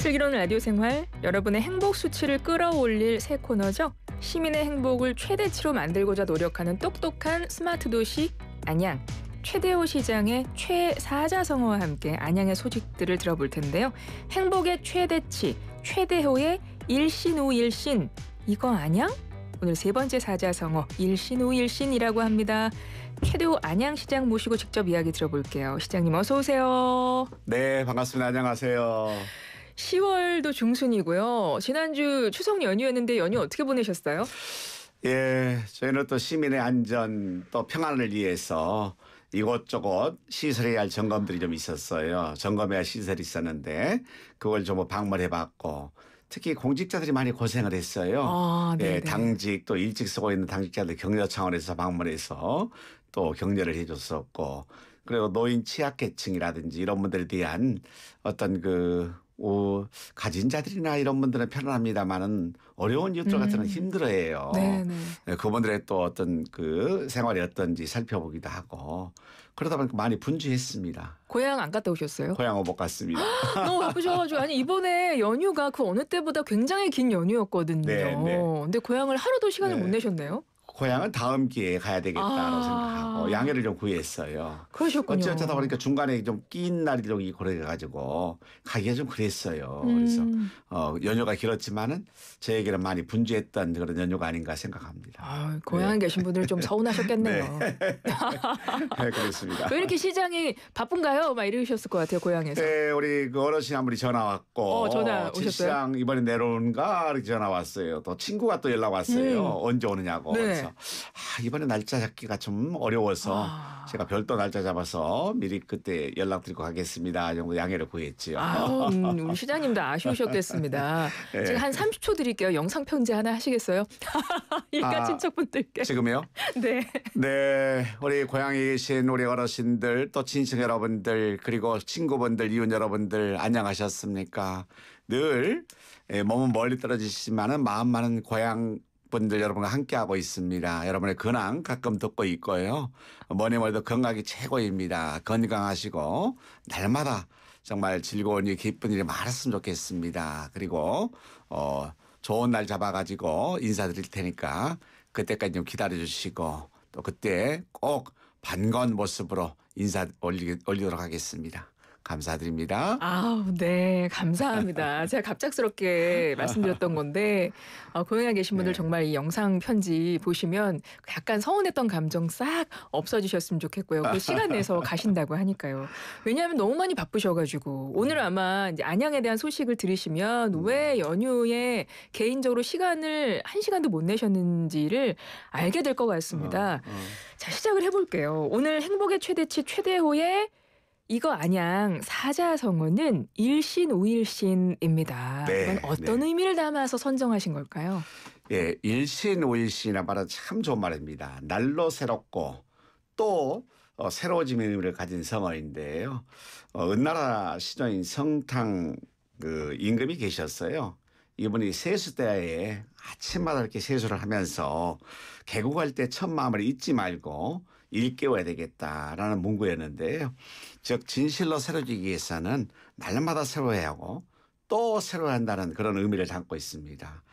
슬기로운 라디오 생활, 여러분의 행복 수치를 끌어올릴 새 코너죠. 시민의 행복을 최대치로 만들고자 노력하는 똑똑한 스마트 도시 안양. 최대호 시장의 최사자성어와 함께 안양의 소식들을 들어볼 텐데요. 행복의 최대치, 최대호의 일신우일신, 이거 안양? 오늘 세 번째 사자성어 일신우일신이라고 합니다. 최대호 안양시장 모시고 직접 이야기 들어볼게요. 시장님 어서 오세요. 네, 반갑습니다. 안녕하세요. 10월도 중순이고요. 지난주 추석 연휴였는데 연휴 어떻게 보내셨어요? 예, 저희는 또 시민의 안전 또 평안을 위해서 이곳저곳 시설해야 할 점검들이 좀 있었어요. 점검해야 할 시설이 있었는데 그걸 좀 방문해봤고 특히 공직자들이 많이 고생을 했어요. 예, 당직 또 일찍 쓰고 있는 당직자들 격려 차원에서 방문해서 또 격려를 해줬었고 그리고 노인 취약계층이라든지 이런 분들에 대한 어떤 가진 자들이나 이런 분들은 편안합니다만은 어려운 이웃들 같은 건 힘들어해요. 네, 그분들의 또 어떤 생활이 어떤지 살펴보기도 하고 그러다 보니까 많이 분주했습니다. 고향 안 갔다 오셨어요? 고향은 못 갔습니다. 너무 바쁘셔가지고 아니 이번에 연휴가 그 어느 때보다 굉장히 긴 연휴였거든요. 근데 고향을 하루도 시간을 못 내셨네요? 고향은 다음 기회에 가야 되겠다라고 생각하고 양해를 좀 구했어요. 그러셨군요. 어쩌다 보니까 중간에 좀 낀 날이 좀 그래가지고 가기가 좀 그랬어요. 그래서 연휴가 길었지만은 저에게는 많이 분주했던 그런 연휴가 아닌가 생각합니다. 고향에 계신 분들 좀 서운하셨겠네요. 네, 그렇습니다. 왜 이렇게 시장이 바쁜가요? 막 이러셨을 것 같아요, 고향에서. 네, 우리 어르신 한 분이 전화 왔고 전화 오셨어요? 시장 이번에 내려오는가 이렇게 전화 왔어요. 또 친구가 또 연락 왔어요. 언제 오느냐고. 그래서 이번에 날짜 잡기가 좀 어려워서 제가 별도 날짜 잡아서 미리 그때 연락드리고 가겠습니다. 이 정도 양해를 구했지요. 우리 시장님도 아쉬우셨겠습니다. 제가 한 30초 드릴게요. 영상 편지 하나 하시겠어요? 일가 친척분들께. 지금요? 네. 네, 우리 고향에 계신 우리 어르신들 또 친척 여러분들 그리고 친구분들 이웃 여러분들 안녕하셨습니까? 늘 몸은 멀리 떨어지시지만은 마음만은 고향 분들 여러분과 함께하고 있습니다. 여러분의 근황 가끔 듣고 있고요. 뭐니 뭐래도 건강이 최고입니다. 건강하시고 날마다 정말 즐거운 일 기쁜 일이 많았으면 좋겠습니다. 그리고 좋은 날 잡아가지고 인사드릴 테니까 그때까지 좀 기다려주시고 또 그때 꼭 반가운 모습으로 인사 올리도록 하겠습니다. 감사드립니다. 네, 감사합니다. 제가 갑작스럽게 말씀드렸던 건데 고향에 계신 분들 정말 이 영상 편지 보시면 약간 서운했던 감정 싹 없어지셨으면 좋겠고요. 그 시간 내서 가신다고 하니까요. 왜냐하면 너무 많이 바쁘셔가지고 오늘 아마 이제 안양에 대한 소식을 들으시면 왜 연휴에 개인적으로 시간을 1시간도 못 내셨는지를 알게 될 것 같습니다. 자, 시작을 해볼게요. 오늘 행복의 최대치 최대호의 이거 안양 사자성어는 일신우일신입니다. 이건 어떤 의미를 담아서 선정하신 걸까요? 예, 일신우일신이라는 말은 참 좋은 말입니다. 날로 새롭고 또 새로워짐의 의미를 가진 성어인데요. 은나라 시조인 성탕 임금이 계셨어요. 이분이 세수대에 아침마다 이렇게 세수를 하면서 개국할 때 첫 마음을 잊지 말고 일깨워야 되겠다라는 문구였는데요. 즉 진실로 새로지기 위해서는 날마다 새로워야 하고 또 새로워야 한다는 그런 의미를 담고 있습니다.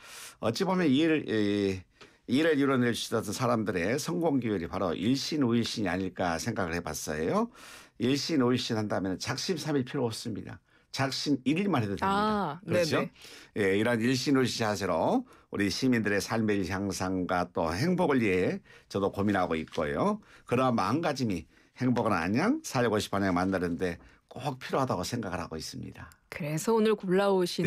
어찌 보면 일을 이뤄낼 수 있었던 사람들의 성공 기율이 바로 일신우일신이 아닐까 생각을 해봤어요. 일신우일신 한다면 작심삼일 필요 없습니다. 작심 1일만 해도 됩니다. 그렇죠? 예, 이런 일신우일신 자세로 우리 시민들의 삶의 향상과 또 행복을 위해 저도 고민하고 있고요. 그러한 마음가짐이 행복은 안양 살고 싶은 안양 만드는데 꼭 필요하다고 생각을 하고 있습니다. 그래서 오늘 골라오신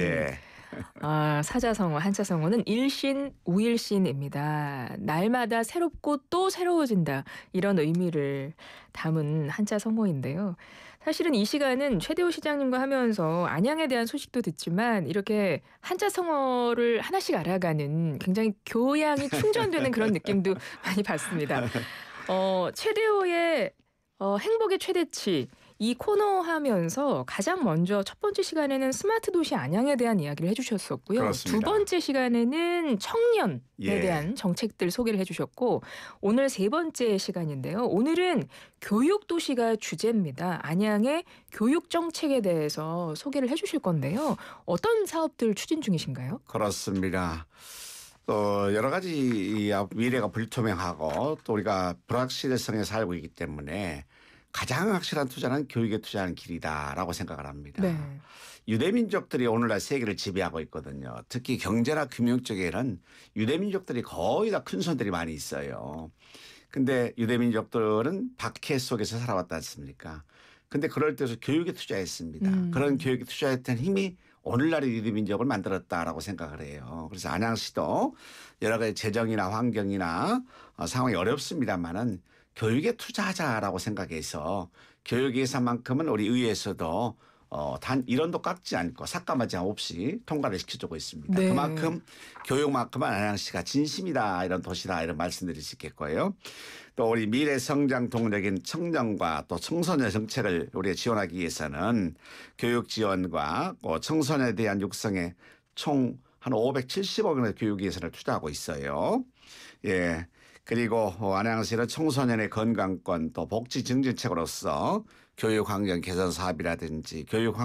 사자성어 한자성어는 일신우일신입니다. 날마다 새롭고 또 새로워진다. 이런 의미를 담은 한자성어인데요. 사실은 이 시간은 최대호 시장님과 하면서 안양에 대한 소식도 듣지만 이렇게 한자성어를 하나씩 알아가는 굉장히 교양이 충전되는 그런 느낌도 많이 받습니다. 최대호의 행복의 최대치 이 코너 하면서 가장 먼저 첫 번째 시간에는 스마트 도시 안양에 대한 이야기를 해주셨었고요. 그렇습니다. 두 번째 시간에는 청년에 예. 대한 정책들 소개를 해주셨고 오늘 세 번째 시간인데요. 오늘은 교육 도시가 주제입니다. 안양의 교육 정책에 대해서 소개를 해주실 건데요. 어떤 사업들 추진 중이신가요? 그렇습니다. 또 여러 가지 이 미래가 불투명하고 또 우리가 불확실성에 살고 있기 때문에 가장 확실한 투자는 교육에 투자하는 길이다라고 생각을 합니다. 네. 유대민족들이 오늘날 세계를 지배하고 있거든요. 특히 경제나 금융 쪽에는 유대민족들이 거의 다 큰 손들이 많이 있어요. 근데 유대민족들은 박해 속에서 살아왔지 않습니까? 근데 그럴 때서 교육에 투자했습니다. 그런 교육에 투자했던 힘이 오늘날의 유대민족을 만들었다라고 생각을 해요. 그래서 안양시도 여러 가지 재정이나 환경이나 상황이 어렵습니다만은 교육에 투자하자라고 생각해서 교육 예산만큼은 우리 의회에서도 단 1원도 깎지 않고 삭감하지 없이 통과를 시켜주고 있습니다. 네. 그만큼 교육만큼은 안양시가 진심이다 이런 도시다 이런 말씀드릴 수 있겠고요. 또 우리 미래 성장 동력인 청년과 또 청소년 정책을 우리가 지원하기 위해서는 교육 지원과 청소년에 대한 육성에 총 한 570억 원의 교육 예산을 투자하고 있어요. 예. 그리고 안양시는 청소년의 건강권 또 복지 증진책으로서 교육 환경 개선 사업이라든지 교육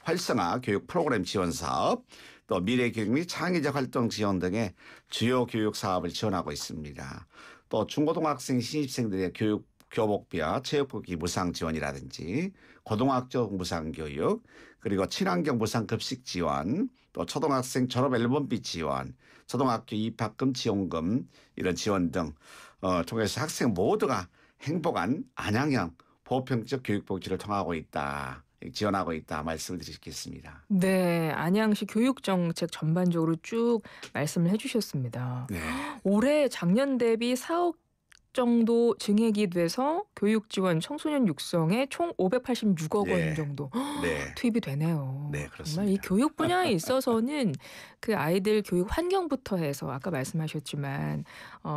활성화 교육 프로그램 지원 사업 또 미래 교육 및 창의적 활동 지원 등의 주요 교육 사업을 지원하고 있습니다. 또 중고등학생 신입생들의 교육 교복비와 체육복지 무상 지원이라든지 고등학교 무상 교육 그리고 친환경 무상 급식 지원 또 초등학생 졸업 앨범비 지원 초등학교 입학금 지원금 이런 지원 등 통해서 학생 모두가 행복한 안양형 보편적 교육복지를 통하고 있다. 지원하고 있다 말씀을 드리겠습니다. 네, 안양시 교육정책 전반적으로 쭉 말씀을 해주셨습니다. 네. 올해 작년 대비 4억 정도 증액이 돼서 교육 지원 청소년 육성에 총 586억 예. 원 정도 네. 투입이 되네요. 네, 그렇습니다. 정말 이 교육 분야에 있어서는 그 아이들 교육 환경부터 해서 아까 말씀하셨지만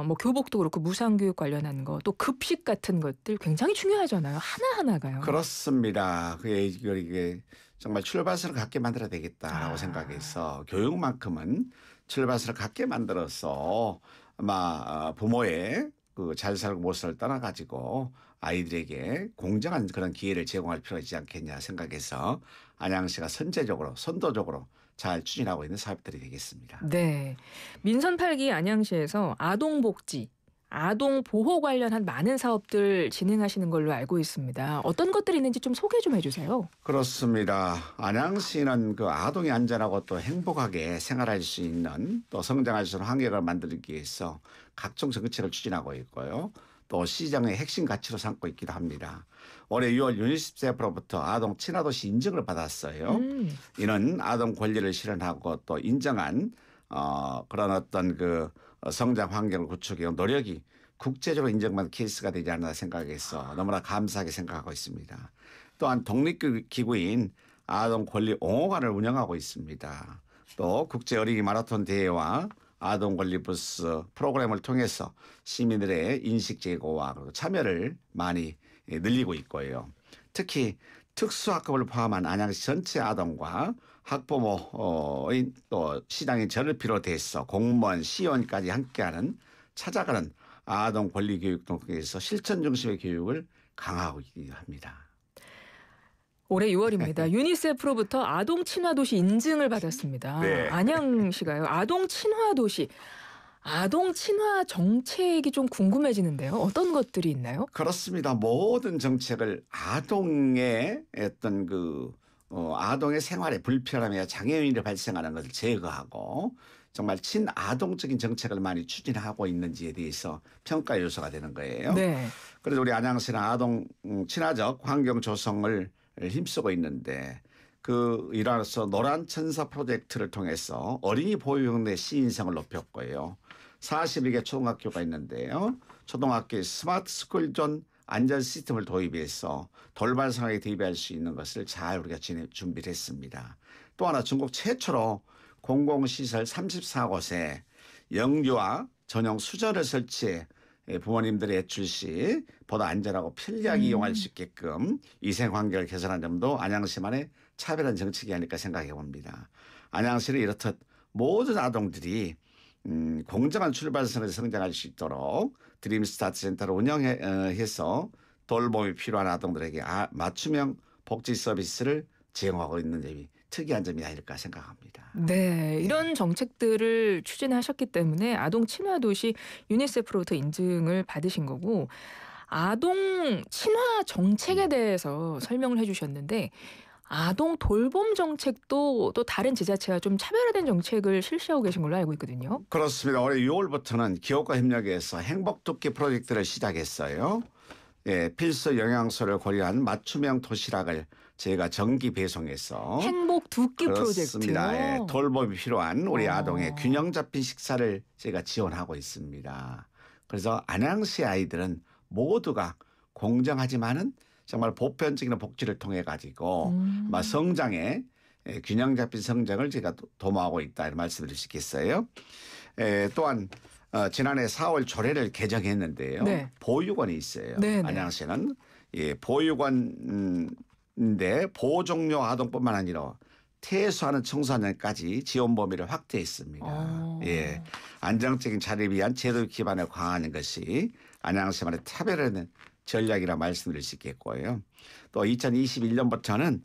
뭐 교복도 그렇고 무상교육 관련한 거 또 급식 같은 것들 굉장히 중요하잖아요. 하나하나가요. 그렇습니다. 이게 정말 출발선을 갖게 만들어야 되겠다라고 생각해서 교육만큼은 출발선을 갖게 만들어서 아마 부모의 그 잘 살고 못 살을 떠나가지고 아이들에게 공정한 그런 기회를 제공할 필요가 있지 않겠냐 생각해서 안양시가 선제적으로 선도적으로 잘 추진하고 있는 사업들이 되겠습니다. 네, 민선 8기 안양시에서 아동복지 아동 보호 관련한 많은 사업들 진행하시는 걸로 알고 있습니다. 어떤 것들이 있는지 좀 소개 좀 해주세요. 그렇습니다. 안양시는 그 아동이 안전하고 또 행복하게 생활할 수 있는 또 성장할 수 있는 환경을 만들기 위해서 각종 정책을 추진하고 있고요. 또 시장의 핵심 가치로 삼고 있기도 합니다. 올해 6월 유니세프로부터 아동 친화도시 인증을 받았어요. 이는 아동 권리를 실현하고 또 인정한 그런 어떤 그 성장 환경을 구축해 노력이 국제적으로 인정받는 케이스가 되지 않나 생각해서 너무나 감사하게 생각하고 있습니다. 또한 독립기구인 아동 권리 옹호관을 운영하고 있습니다. 또 국제 어린이 마라톤 대회와 아동 권리 부스 프로그램을 통해서 시민들의 인식 제고와 참여를 많이 늘리고 있고요. 특히 특수학급을 포함한 안양시 전체 아동과 학부모인 또 시장인 저를 비롯해서 공무원, 시의원까지 함께하는 찾아가는 아동 권리 교육 통해서 실천 중심의 교육을 강화하고 합니다. 올해 6월입니다. 유니세프로부터 아동 친화 도시 인증을 받았습니다. 네. 안양시가요. 아동 친화 도시. 아동 친화 정책이 좀 궁금해지는데요. 어떤 것들이 있나요? 그렇습니다. 모든 정책을 아동의 어떤 아동의 생활에 불편함이나 장애인이 발생하는 것을 제거하고 정말 친아동적인 정책을 많이 추진하고 있는지에 대해서 평가 요소가 되는 거예요. 네. 그래서 우리 안양시는 아동 친화적 환경 조성을 힘쓰고 있는데 그 일환으로서 노란 천사 프로젝트를 통해서 어린이 보육내 시인성을 높였고요. 42개 초등학교가 있는데요. 초등학교에 스마트 스쿨존 안전 시스템을 도입해서 돌발 상황에 대비할 수 있는 것을 잘 우리가 준비를 했습니다. 또 하나 중국 최초로 공공시설 34곳에 영유아 전용 수전을 설치해 부모님들의 외출 시 보다 안전하고 편리하게 이용할 수 있게끔 위생 환경을 개선한 점도 안양시만의 차별한 정책이 아닐까 생각해 봅니다. 안양시는 이렇듯 모든 아동들이 공정한 출발선에서 성장할 수 있도록 드림스타트 센터를 운영해서 돌봄이 필요한 아동들에게 맞춤형 복지 서비스를 제공하고 있는 점이 특이한 점이 아닐까 생각합니다. 네, 이런 정책들을 추진하셨기 때문에 아동 친화 도시 유니세프로부터 인증을 받으신 거고 아동 친화 정책에 대해서 설명을 해주셨는데 아동 돌봄 정책도 또 다른 지자체와 좀 차별화된 정책을 실시하고 계신 걸로 알고 있거든요. 그렇습니다. 올해 6월부터는 기업과 협력해서 행복도끼 프로젝트를 시작했어요. 예, 필수 영양소를 고려한 맞춤형 도시락을 저희가 정기 배송해서 행복 두 끼 그렇습니다. 프로젝트요. 예, 돌봄이 필요한 우리 어. 아동의 균형 잡힌 식사를 저희가 지원하고 있습니다. 그래서 안양시 아이들은 모두가 공정하지만은 정말 보편적인 복지를 통해 가지고 성장에 균형 잡힌 성장을 제가 도모하고 있다 이런 말씀드릴 수 있겠어요. 또한 지난해 4월 조례를 개정했는데요. 네. 보육원이 있어요. 네, 네. 안양시는 보육원인데 보호 종료 아동뿐만 아니라 퇴소하는 청소년까지 지원 범위를 확대했습니다. 예, 안정적인 자립을 위한 제도 기반을 강화하는 것이 안양시만의 차별화된 전략이라 말씀드릴 수 있겠고요. 또 2021년부터는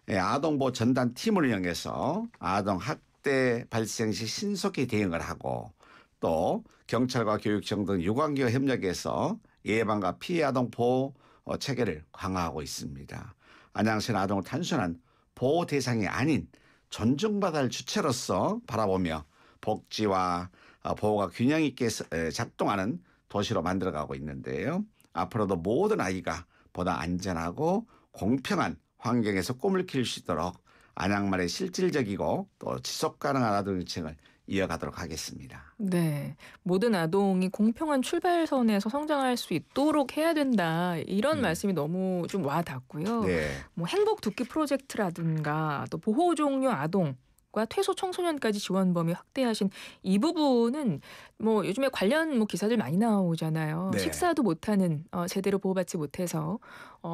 아동보호 전담 팀을 이용해서 아동 학대 발생 시 신속히 대응을 하고 또 경찰과 교육청 등 유관기업 협력해서 예방과 피해 아동 보호 체계를 강화하고 있습니다. 안양시는 아동을 단순한 보호 대상이 아닌 존중받을 주체로서 바라보며 복지와 보호가 균형 있게 작동하는 도시로 만들어가고 있는데요. 앞으로도 모든 아이가 보다 안전하고 공평한 환경에서 꿈을 키울 수 있도록 안양만의 실질적이고 또 지속 가능한 아동 정책을 이어가도록 하겠습니다. 네, 모든 아동이 공평한 출발선에서 성장할 수 있도록 해야 된다. 이런 말씀이 너무 좀 와닿고요. 네. 뭐 행복 두끼 프로젝트라든가 또 보호 종료 아동과 퇴소 청소년까지 지원 범위 확대하신 이 부분은 뭐 요즘에 관련 기사들 많이 나오잖아요. 네. 식사도 못하는 제대로 보호받지 못해서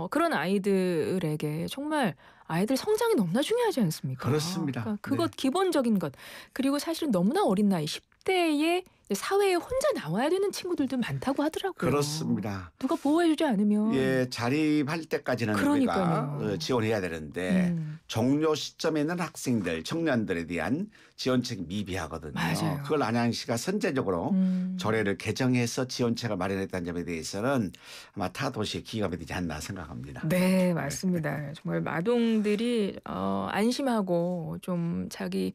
그런 아이들에게 정말 아이들 성장이 너무나 중요하지 않습니까? 그렇습니다. 그러니까 그것 네. 기본적인 것 그리고 사실 너무나 어린 나이 10대에 사회에 혼자 나와야 되는 친구들도 많다고 하더라고요. 그렇습니다. 누가 보호해주지 않으면. 예, 자립할 때까지는 그러니까요. 우리가 지원해야 되는데 종료 시점에 있는 학생들, 청년들에 대한 지원책이 미비하거든요. 맞아요. 그걸 안양시가 선제적으로 조례를 개정해서 지원책을 마련했다는 점에 대해서는 아마 타 도시의 기감이 되지 않나 생각합니다. 네, 맞습니다. 정말 아동들이 안심하고 좀 자기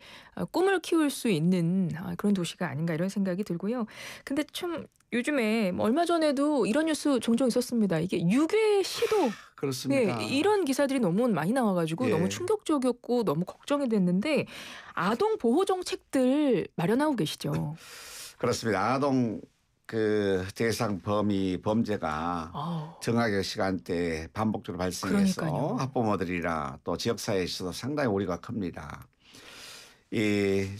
꿈을 키울 수 있는 그런 도시가 아닌가 이런 생각이 들고요. 근데 좀 요즘에 얼마 전에도 이런 뉴스 종종 있었습니다. 이게 유괴 시도. 그렇습니다. 네, 이런 기사들이 너무 많이 나와가지고 예. 너무 충격적이었고 너무 걱정이 됐는데 아동 보호 정책들 마련하고 계시죠. 그렇습니다. 아동 대상 범위 범죄가 정학의 시간대에 반복적으로 발생해서 그러니까요. 학부모들이나 또 지역사회에서도 상당히 우려가 큽니다.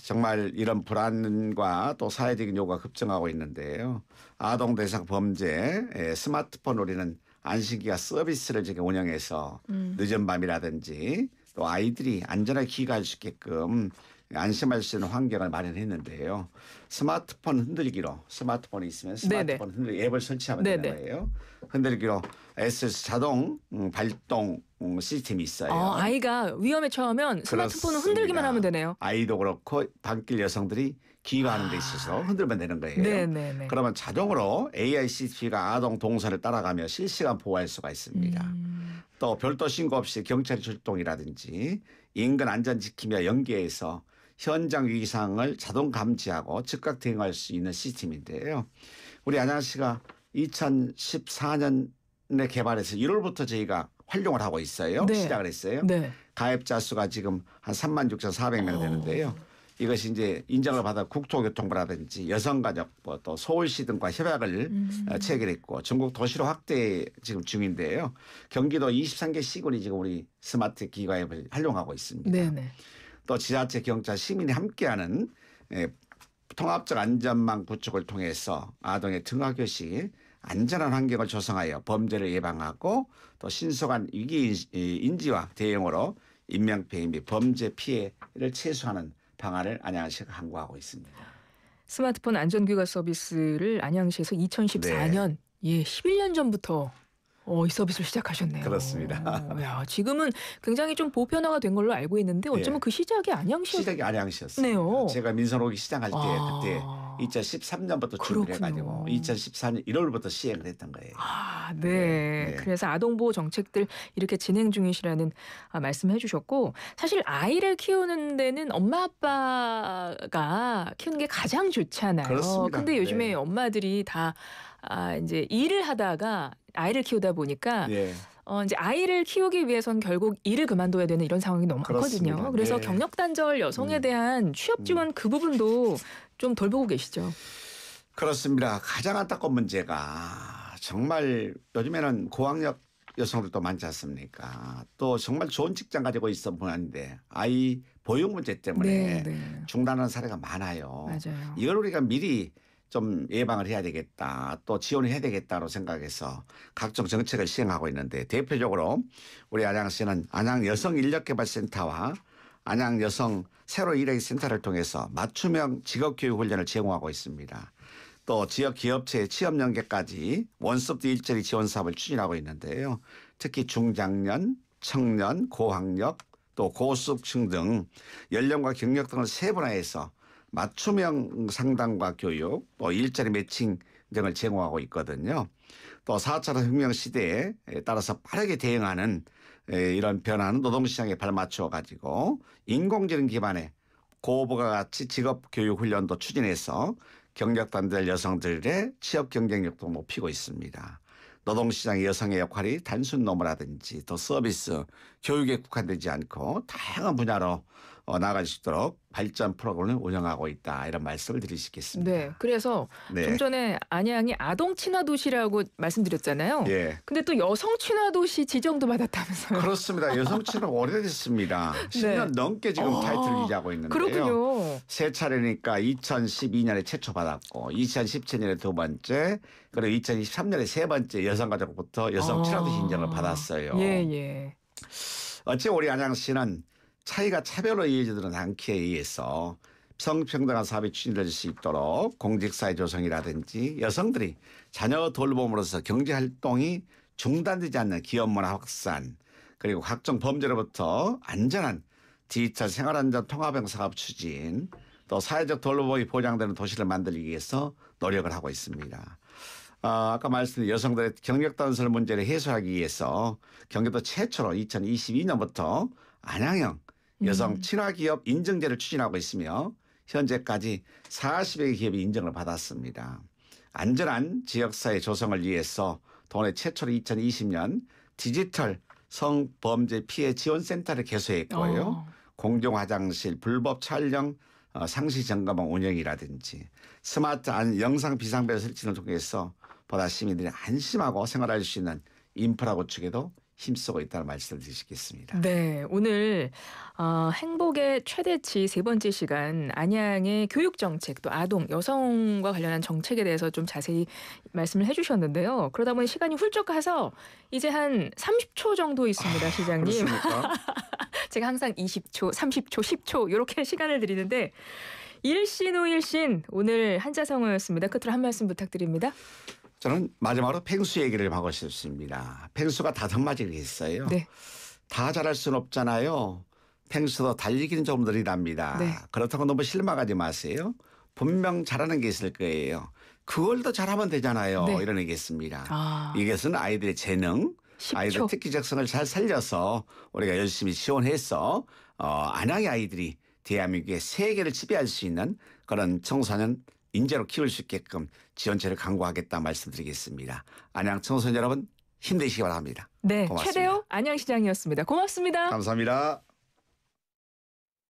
정말 이런 불안과 또 사회적인 요구가 급증하고 있는데요. 아동 대상 범죄 스마트폰 우리는 안심기가 서비스를 지금 운영해서 늦은 밤이라든지 또 아이들이 안전하게 귀가할 수 있게끔 안심할 수 있는 환경을 마련했는데요. 스마트폰이 있으면 스마트폰 흔들기 앱을 설치하면 네네. 되는 거예요. 흔들기로 SS 자동 발동 시스템이 있어요. 아이가 위험에 처하면 스마트폰을 흔들기만 하면 되네요. 아이도 그렇고 밤길 여성들이 귀가하는 데 있어서 흔들면 되는 거예요. 네네네. 그러면 자동으로 AI CCTV가 아동 동선을 따라가며 실시간 보호할 수가 있습니다. 또 별도 신고 없이 경찰 출동이라든지 인근 안전 지키며 연계해서 현장 위기 상황을 자동 감지하고 즉각 대응할 수 있는 시스템인데요. 우리 안양시가 2014년에 개발해서 1월부터 저희가 활용을 하고 있어요. 네. 시작을 했어요. 네. 가입자 수가 지금 한 36,400명 되는데요. 이것이 이제 인정을 받아 국토교통부라든지 여성가족부 또 서울시 등과 협약을 체결했고 전국 도시로 확대 지금 중인데요. 경기도 23개 시군이 지금 우리 스마트 기가앱을 활용하고 있습니다. 네네. 또 지자체, 경찰, 시민이 함께하는 통합적 안전망 구축을 통해서 아동의 등하교 시 안전한 환경을 조성하여 범죄를 예방하고 또 신속한 위기 인지와 대응으로 인명피해 및 범죄 피해를 최소화하는 방안을 안양시가 강구하고 있습니다. 스마트폰 안전귀가 서비스를 안양시에서 2014년, 예, 11년 전부터 이 서비스를 시작하셨네요. 그렇습니다. 야, 지금은 굉장히 좀 보편화가 된 걸로 알고 있는데 어쩌면 그 시작이 안양시였네요. 시작이 안양시였어요. 제가 민선호기 시작할 때 그때 2013년부터 준비를 해가지고 2014년 1월부터 시행을 했던 거예요. 네. 그래서 아동보호 정책들 이렇게 진행 중이시라는 말씀해 주셨고 사실 아이를 키우는 데는 엄마 아빠가 키우는 게 가장 좋잖아요. 그렇습니다. 근데 요즘에 엄마들이 다 이제 일을 하다가 아이를 키우다 보니까 이제 아이를 키우기 위해선 결국 일을 그만둬야 되는 이런 상황이 너무 많거든요. 그래서 경력 단절 여성에 대한 취업 지원 그 부분도 좀 돌보고 계시죠. 그렇습니다. 가장 안타까운 문제가 정말 요즘에는 고학력 여성들도 많지 않습니까? 또 정말 좋은 직장 가지고 있어 보는데 아이 보육 문제 때문에 중단하는 사례가 많아요. 맞아요. 이걸 우리가 미리 좀 예방을 해야 되겠다. 또 지원을 해야 되겠다로 생각해서 각종 정책을 시행하고 있는데 대표적으로 우리 안양시는 안양여성인력개발센터와 안양여성 새로 일하기센터를 통해서 맞춤형 직업교육 훈련을 제공하고 있습니다. 또 지역 기업체의 취업 연계까지 원스톱 일자리 지원 사업을 추진하고 있는데요. 특히 중장년, 청년, 고학력, 또 고수층 등 연령과 경력 등을 세분화해서 맞춤형 상담과 교육, 또 일자리 매칭 등을 제공하고 있거든요. 또 4차 혁명 시대에 따라서 빠르게 대응하는 이런 변화는 노동시장에 발맞춰 가지고 인공지능 기반의 고부가 가치 직업교육 훈련도 추진해서 경력 단절 여성들의 취업 경쟁력도 높이고 있습니다. 노동시장의 여성의 역할이 단순 노무라든지 또 서비스, 교육에 국한되지 않고 다양한 분야로 나아갈 수 있도록 발전 프로그램을 운영하고 있다. 이런 말씀을 드릴 수 있겠습니다. 네. 그래서 좀 전에 안양이 아동 친화 도시라고 말씀드렸잖아요. 근데 또 여성 친화 도시 지정도 받았다면서요. 그렇습니다. 여성 친화 오래됐습니다. 10년 넘게 지금 타이틀을 유지하고 있는데요. 그렇군요. 세 차례니까 2012년에 최초 받았고 2017년에 두 번째 그리고 2023년에 세 번째 여성가족부터 여성 친화 도시 인정을 받았어요. 어째 우리 안양시는 차이가 차별로 이어지는 않기에 의해서 성평등한 사업이 추진될 수 있도록 공직사회 조성이라든지 여성들이 자녀 돌봄으로서 경제활동이 중단되지 않는 기업문화 확산 그리고 각종 범죄로부터 안전한 디지털 생활안전 통합형 사업 추진 또 사회적 돌봄이 보장되는 도시를 만들기 위해서 노력을 하고 있습니다. 아까 말씀드린 여성들의 경력 단절 문제를 해소하기 위해서 경기도 최초로 2022년부터 안양형 여성 친화기업 인증제를 추진하고 있으며 현재까지 40여 개 기업이 인정을 받았습니다. 안전한 지역사회 조성을 위해서 도내 최초로 2020년 디지털 성범죄 피해 지원센터를 개소했고요. 공공화장실 불법 촬영 상시 점검원 운영이라든지 스마트 영상 비상벨 설치를 통해서 보다 시민들이 안심하고 생활할 수 있는 인프라 구축에도 힘쓰고 있다는 말씀을 드리겠습니다. 네, 오늘 행복의 최대치 세 번째 시간 안양의 교육 정책 또 아동, 여성과 관련한 정책에 대해서 좀 자세히 말씀을 해주셨는데요. 그러다 보니 시간이 훌쩍 가서 이제 한 30초 정도 있습니다, 시장님. 제가 항상 20초, 30초, 10초 이렇게 시간을 드리는데 일신 후 일신 오늘 한자성어였습니다. 끝으로 한 말씀 부탁드립니다. 저는 마지막으로 펭수 얘기를 하고 싶습니다. 펭수가 다섯 마디를 했어요. 다 잘할 수는 없잖아요. 펭수도 달리기는 좀 느리답니다. 그렇다고 너무 실망하지 마세요. 분명 잘하는 게 있을 거예요. 그걸 더 잘하면 되잖아요. 이런 얘기했습니다. 이것은 아이들의 재능, 10초. 아이들 특기적성을 잘 살려서 우리가 열심히 지원해서 안양의 아이들이 대한민국의 세계를 지배할 수 있는 그런 청소년 인재로 키울 수 있게끔 지원체를 강구하겠다 말씀드리겠습니다. 안양 청소년 여러분 힘내시기 바랍니다. 네, 고맙습니다. 최대호 안양시장이었습니다. 고맙습니다. 감사합니다.